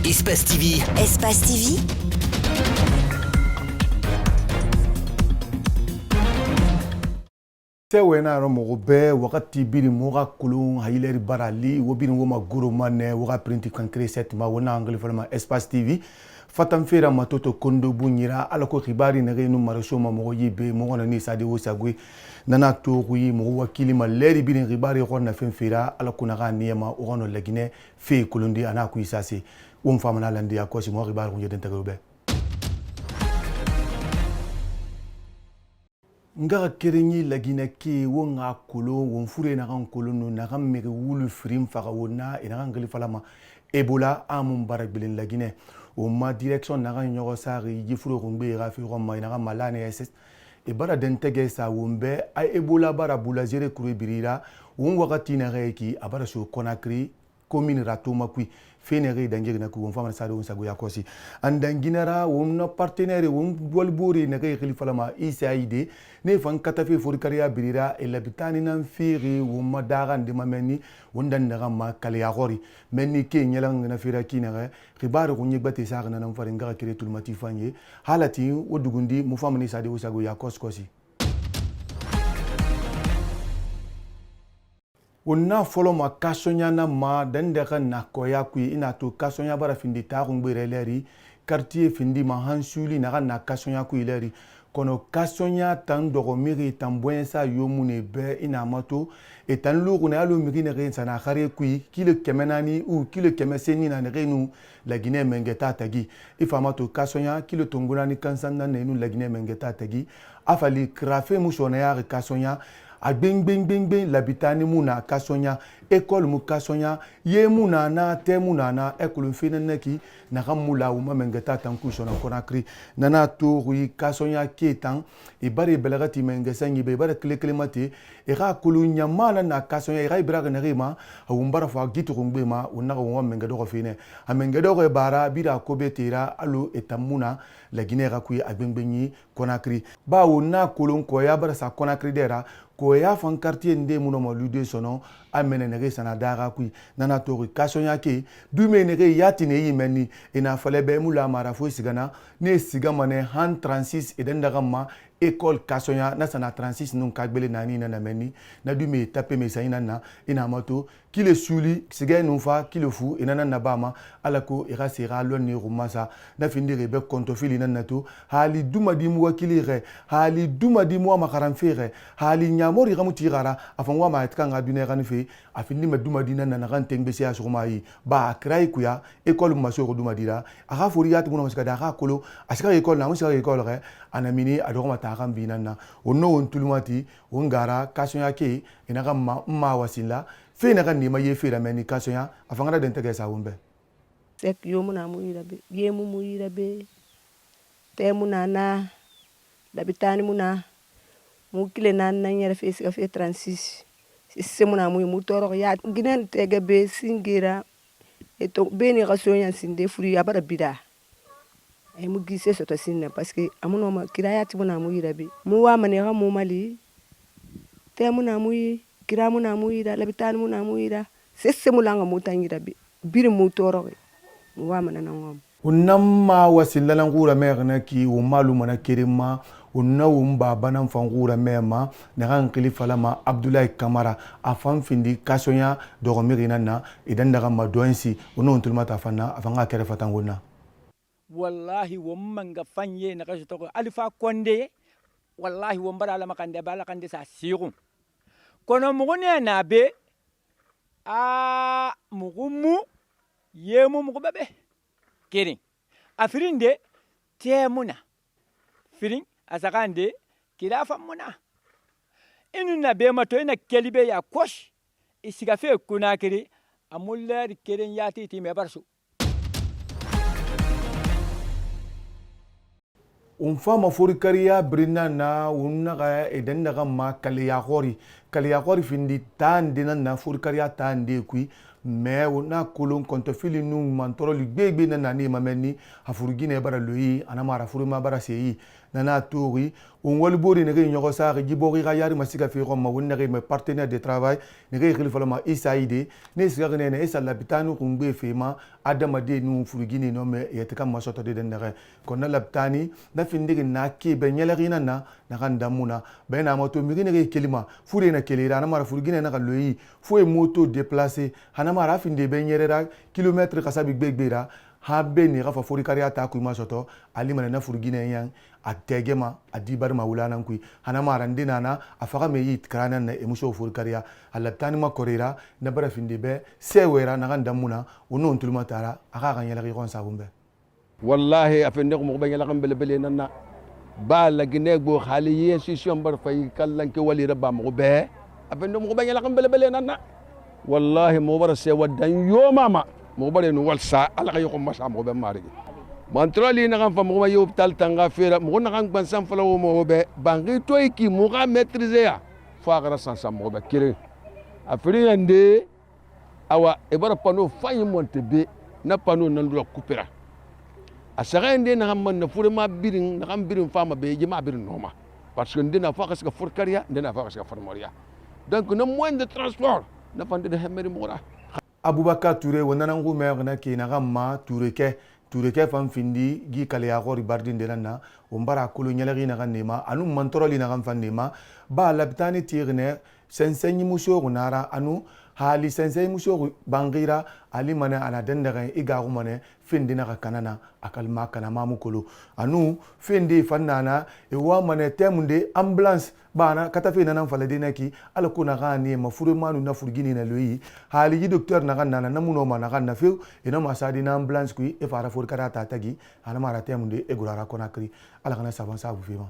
Espace TV. Espace TV. Sewena romo be wakati biri moga kulun hayleri barali wobini woma guru mane waga printi kankre set ma wona angle forma Espace TV fatam fera matoto kondo bunyira alako khibari na renu marasho ma mo yibe mo na ni sadi wosagwe nana to kuyi mo wakili ma leri biri khibari ko na fen fera alako na ga niema o gono lagine fe kulundi ana ku isase won famana landi akosi mo khibari ko yeden tagabe nga kerenyi lagina ke wonga kolo won fure na kan kolo no na kan mege wulu frim faga wona ina kan gali falama ebola amum baragbilin lagine o ma direction na kan nyogo sari jifuro ko ngbe ga fi ko ma ina kan malane ss e bara den tege sa wombe ay ebola bara bula jere kuru birira won wakati na reki abara so Conakry commune ratoma kui fenere dangere na ku won fama sa do sago yakosi andanginara won no partenaire won bolbori na kay khalifa lama ICID ne fan katafe forikaria birira e labitani nan firi won madaga de mameni won dan daga ma kale ya gori menni ke nyelang na fira kinere khibar ko nyegbate sa na nan farin ga kire tulmati fanye halati wodugundi mu fama ni sa do sago yakos kosi wonna folo ma kasonya na ma dandaka na koya kui ina to kasonya bara findi ta kungbere leri quartier findi ma hansuli na kasonya kui leri kono kasonya tan dogo miri tan boyensa yomune be ina mato etan lugu na alo miri na rensa na khare kui kilo kemenani ou kilo kemeseni na renu la Guinée mengeta tagi ifamato kasonya kilo tongulani kansanda na enu la Guinée mengeta tagi afali krafe mushona ya kasonya a bing labitani muna kasonya école mu kasonya ye muna na te muna na école fina neki na kamula uma mengeta tanku shona Conakry nana to ri kasonya ketan e bare belagati mengesa ngi be bare klemati e ga kulunya mala na kasonya e ga ibra na rima umbara fa gitu ngbe ma unaga wa mengedo ko fine a mengedo ko bara bira ko betira alu etamuna la Guinée ga kui a bengbenyi Conakry ba wona kulun ko ya bara sa Conakry dera ko ya fan quartier nde muno mo lude sono amene nege sana daga kui nana tori kasonya ke dume nege yati ne yimeni ina fale be mula mara fo sigana ne sigama ne han 36 eden daga ma école kasonya na sana 36 nun kagbele nani na meni na dume tape mesaina na ina mato kile suli siga nufa kile fu ina na bama alako ira sira lonni rumasa na findire be konto fili na nato hali duma di mu wakili re hali duma di mu makaram fere hali nyamori gamuti gara afangwa ma etkanga dune ganfe afindi ma duma di na na kan tengbe sia sumai ba krai kuya école maso duma dira aga fori yat mu no ska da ga kolo asika école na mu ska école re anamini adoma ta kan binana onno on tulumati on gara kasonya ke ina ga ma wasila fe na kan ni ma ye fe la meni kasonya afangara den tege sa wombe sek yomuna mu irabe yemu mu irabe temuna na labitani muna mu kile nan na nyere fe 36 semuna mu toro ya ginen tege be singira eto beni kasonya sinde furi abara bida e mu gise soto sinna parce que amuno ma kirayati muna mu irabe mu wa mane ha mu mali temuna mu kira muna mu ira labitani muna mu ira sesse mulanga mu tangira biri mu toro mu wa mane na ngom unamma wasilalan gura merna ki o maluma na kerema unna umba banan fangura mema na kan khalifa lama Abdoulaye Kamara afan findi kasonya dogo mirina na idan daga madoensi uno tulmata fanna afanga kere fatanguna wallahi womanga fanye na kaso to alifa konde wallahi wombara la makande bala kande sa siru kono mugune na be a mugumu yemu mugubabe kering afirinde temuna firing asakande kilafa muna inu na be mato ina kelibe ya kosh isiga fe Conakry amulla keren yati ti me barsu fama forikaria brina na unaga eden daga ma kaliyagori findi tande na forikaria tande kui me una kulun konto fili nu mantoro ligbegbe na nani mameni afurugine bara loyi anamara furuma bara seyi nana tori on wal bori ne ge nyogo sa ge bori ga yari masika fi ma wonna ge me partenaire de travail ne ge khil falama isaide ne siga ne ne isa labitanu kumbe fe ma adama de nu furugini no me yetka masoto de ndere konna labtani na findige na ke be nyelagina na kan damuna be na moto mi ne ge kelima fure na kelira na mara furugini na loyi fo e moto déplacer hana mara finde be nyerera kilomètre kasabi gbegbera habe ni gafa fori kariya ta ku masoto ali mana na furugine yan ategema adibar maulana ku hana marandina na afaka me yit krana na emuso fori kariya alabtani makorera na bara finde be sewera na kan damuna wono ntulma tara aka kan yala gon sabumbe wallahi afende ko mo be yala kan bele nanna ba la gine go khali institution bar fay kallan ke wali rabba mo be afende mo be yala kan bele nanna wallahi mo bara se wadan yo mama mo bare no walsa ala ka yoko masa mo be mari man troli na kan fa mo yo tal tanga fera mo na kan ban sam fala mo be bangi toy ki mo ga maîtriser ya fa gara san sam mo be kire afri ande awa e bara pano fayi monte be na pano na ndo kupera asara ende na kan man na fure ma birin na kan birin fama be jima birin noma parce que ndina fa ka furkaria ndina fa ka farmoria donc no moyen de transport na fande de hemeri mo ra Abubakar Touré wonana ngu mer na ke na gamma Touré ke fam findi gi kale ya gori bardin de na o mbara kulu nyalari na ganema anu mantoroli na gam fandema ba labtani tirne sensenyi muso gunara anu hali sensenyi muso bangira ali mana ana dendere igaru mane findi na kanana akalma kana mamukulu anu findi fannana e wa mane temunde ambulance bana katafe na falade naki ala kuna gani mafuru manu na furgini na loyi hali yi docteur na ganna na muno mana ganna fe ina masadi na ambulance ku e fara for karata tagi ana mara temunde e gurara konakri ala kana saban sabu fema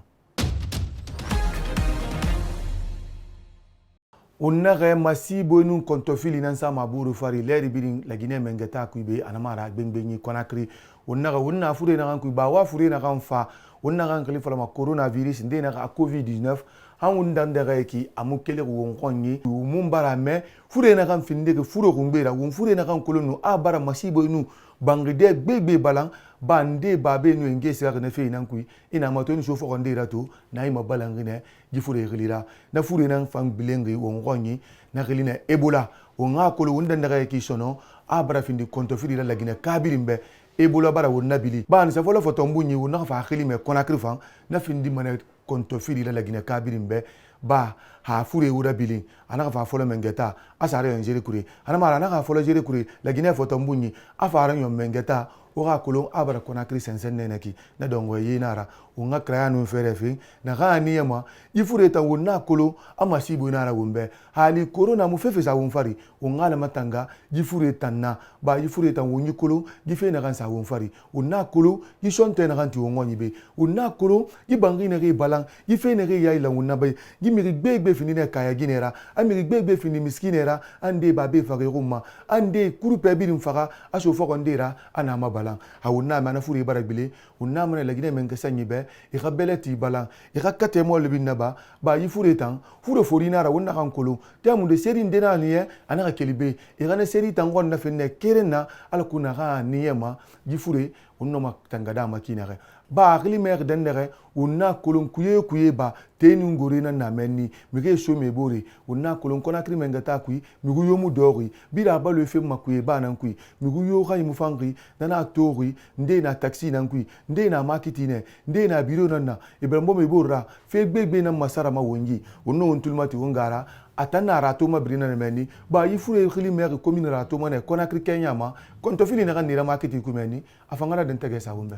onnaga masibo nun kontofili nan sama buru fari leri birin la Guinée mengeta kuibe anamara gbengbenyi konakri onnaga wonna fure na kan kuiba wa fure na kan fa onnaga kan kali ma coronavirus ndena ka covid-19 hangun dandere ki amukele won konyi mumbara me fure na kan finde ke furo kumbera won fure na kan kolonu abara masibo nu bangide gbegbe balan bande babe nu engesi ka na fe nan kui ina mato ni sofo konde rato na ima balangine ji fure gilira na fure nan fang bilengi won konyi na gilina ebola won akolo won dandere ki sono abara finde kontofili la Guinée kabirimbe ebola bara won nabili ban sa folo foto mbunyi won na fa khili me konakri fan na finde mané kontofili la Guinée kabirimbe ba ha fure wura bilin ana fa folo mengeta asare en jere kure ana mara na fa folo jere kure la Guinée foto mbunyi afara nyom mengeta oga kolon abara konakri sensen neneki na dongo yinara unga krayanu ferefi na gani yema ifure ta wona kolo amasibu nara wumbe hali corona mu fefe sa wumfari unga la matanga jifure tanna ba ifure ta wonyi kolo jife na gansa wumfari unna kolo jishonte na ganti wonyi be unna kolo jibangi na ge balang jife na ge yaila wonna bay jimiri gbegbe fini na kaya ginera amiri gbegbe fini miskinera ande babe fage ruma ande kurupe birim faga aso fokondera ana mabala hawuna mana furi baragbile unna mana la Guinée mengesa nyibe ikhabeleti bala ikakate mo lebinna ba yifure tan furo forina ra wonna kan kolo tamu de seri ndena niye anaka kelibe igane seri tangon na fenne kerena ala kuna ga niyema yifure unno makangada makinare ba akili mer dendere unna kolon kuye ba teni ngori na menni mige so mebore unna kolon konakri mengata kui migu yomu dori bira ba le fe makuye ba nan kui migu yo ga yimu fangri na tori nde na taxi nan kui nde na marketing nde na biro na ibrahimo mebora fe gbegbe na masara ma wongi unno untulmati wongara atana rato ma brina na menni ba yifure khili mer commune rato ma ne konakri kenya ma kontofili na nira marketing ku menni afangara den tege sa wumbe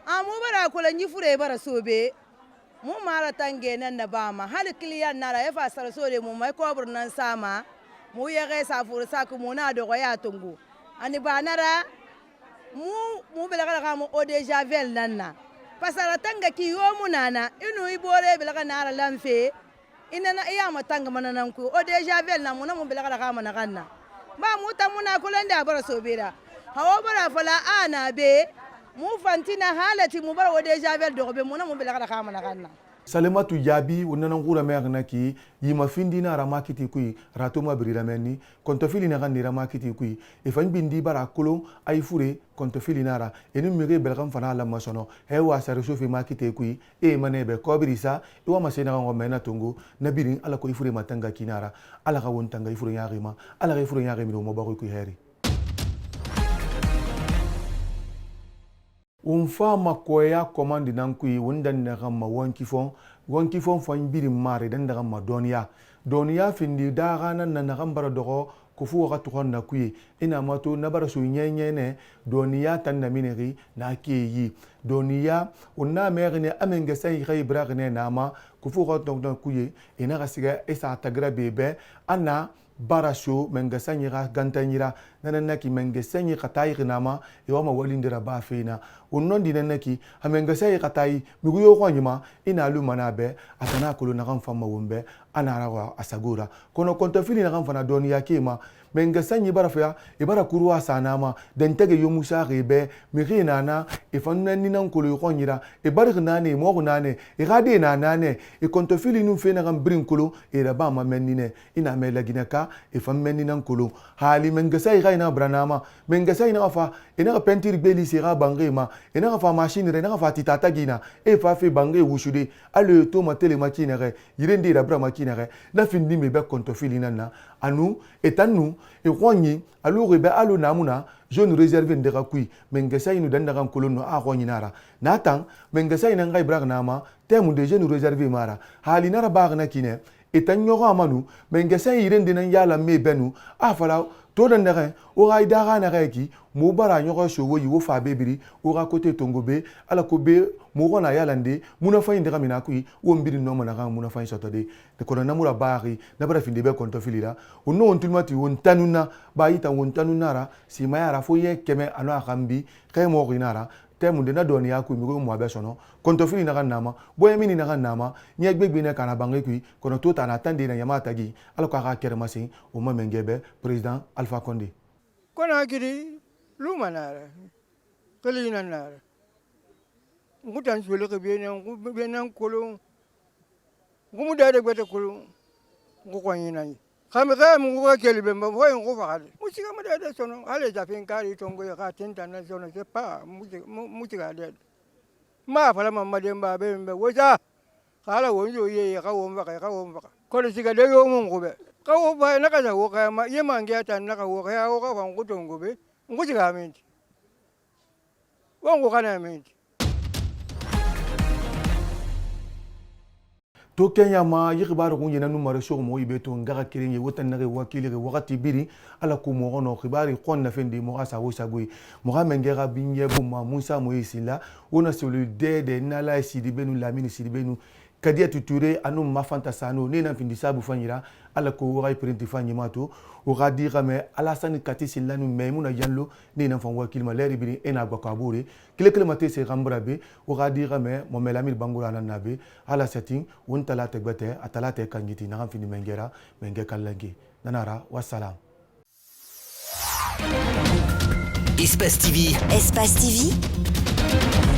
amu bara kula nyifure bara sobe mu mara tange nan na bama hal kliyan nara ya fasara sore mu mai kobur nan sama mu ya ga sa furu sa ku mu na do ya tungu ani ba nara mu bela ga mu ode javel nan na fasara tanga ki yo mu nana inu ibore bela ga nara lamfe inana iya matanga mananan ku ode javel na mu na mu bela ga mana ganna ba mu ta muna kulanda bara sobera hawo bara fala ana be mu fantina halati mu bar wode javel dobe mu na mu bela kada kama na kanna Salematu Yabi unana ngura merna ki yima findi na ramakiti kui ratoma brira menni kontofili na ganira makiti kui e fan bindi bara kolon ay fure kontofili nara enu mege belgam fana la masono he wa sare sofi makiti kui e manebe ko birisa e wa masena ngo mena tungu na birin ala ko ifure matanga kinara ala ka wontanga ifure yarima ala ka ifure yarimi mo ba ko heri unfa makoya komandi nankui wundan daga ma wanki fon fan biri mare dan daga ma doniya findi daga nan na naga bara dogo kufu waka tukon na kuyi ina mato na bara su nyenye ne doniya tan na mineri na keyi doniya unna megne amenge sai kai bragne nama kufu waka tukon kuyi ina gasiga isa tagra bebe ana barasho mengasanyira gantanyira nanaki mengasanyi katai kinama iwama walindira bafina unondi nanaki amengasayi katai miguyo kwanyima ina lumana be atana kulu nakamfama wumbe anarawa asagura kono kontofili nakamfana doni yakima mengasanyi barafya ibara kuruwa sanama dentege yomusa rebe mirina na ifanna ninan kulu kwanyira ibarik nane mogu nane igade na nane ikontofili nufena gambrin kulu iraba ma menine ina melaginaka ifan meninan kulu hali mengasayi ina branama mengasayi na fa ina pentir beli sira bangema ina fa machine re ina fa titata gina e fa fe bange wushude ale to matele makina re yirende da bra makina re na findi me be kontofili nana anu etanu e kwonyi alu rebe alu namuna jeune réservé ndeka kui mengasayi nu danda kan kolono a kwonyi nara natan mengasayi na ngai bra nama temu de jeune réservé mara hali nara ba na kine etanyoga amanu mengasayi yirende nan yala me benu afala to dan daga o ga idaga na ga ki mo bara nyogo showo yi wo fa bebiri o ga kote tongobe ala ko be mo gona yalande muna fa indega mina kui wo mbiri no mana ga muna fa sotode de ko na mura baari na bara finde be konto filira o no ontilmati won tanuna ba ita won tanunara si mayara fo ye keme ano akambi kay mo ginara temu de na doni ya ku mi go mo abesono konto fili na kanama boye mini na kanama nye gbegbe na kana bange kui kono to ta na tande na yamata gi ala ko ga kere masi o ma mengebe president Alpha Condé kona gidi lumanara kalina nara ngutan suele ke benen kolon ngumu dade gwete kolon ngukwani nani kame mu ko keli be mo hoy ngo faade musika ma dade sono ale jafin kari tongo ya ka tenta na sono c'est pas musika dade ma fala mamma demba be be woja kala wonjo ye ka won baka ko le siga de yo mun go be ka wo ba na ka ja wo ka ma ye mangi ata na ka wo ka ya wo ka fa ngo tongo be ngo siga minti wo ngo kana minti to Kenya ma yikhbaru ko yena numaro so mo ibe to ngaga kiringe wotan nage wakili ge wakati biri ala ko mo gono khibari qonna fendi mo asa wo sagui mo ga mengera binye bu ma musa mo isila ona solidarité nala sidibenu lamini sidibenu kadia tuture anu mafanta sano ne na findi sabu fanyira ala ko wo ray printi fanyima to o ga dira me ala sani kati silanu memuna yanlo ne na fan wakil ma leri biri ena gwa kabure kile mate se gambrabe o ga dira me mo melamil bangura na nabe ala setting won talate gbete atalate kangiti na findi mengera menge kallangi nanara wassalam. Espace TV. Espace TV.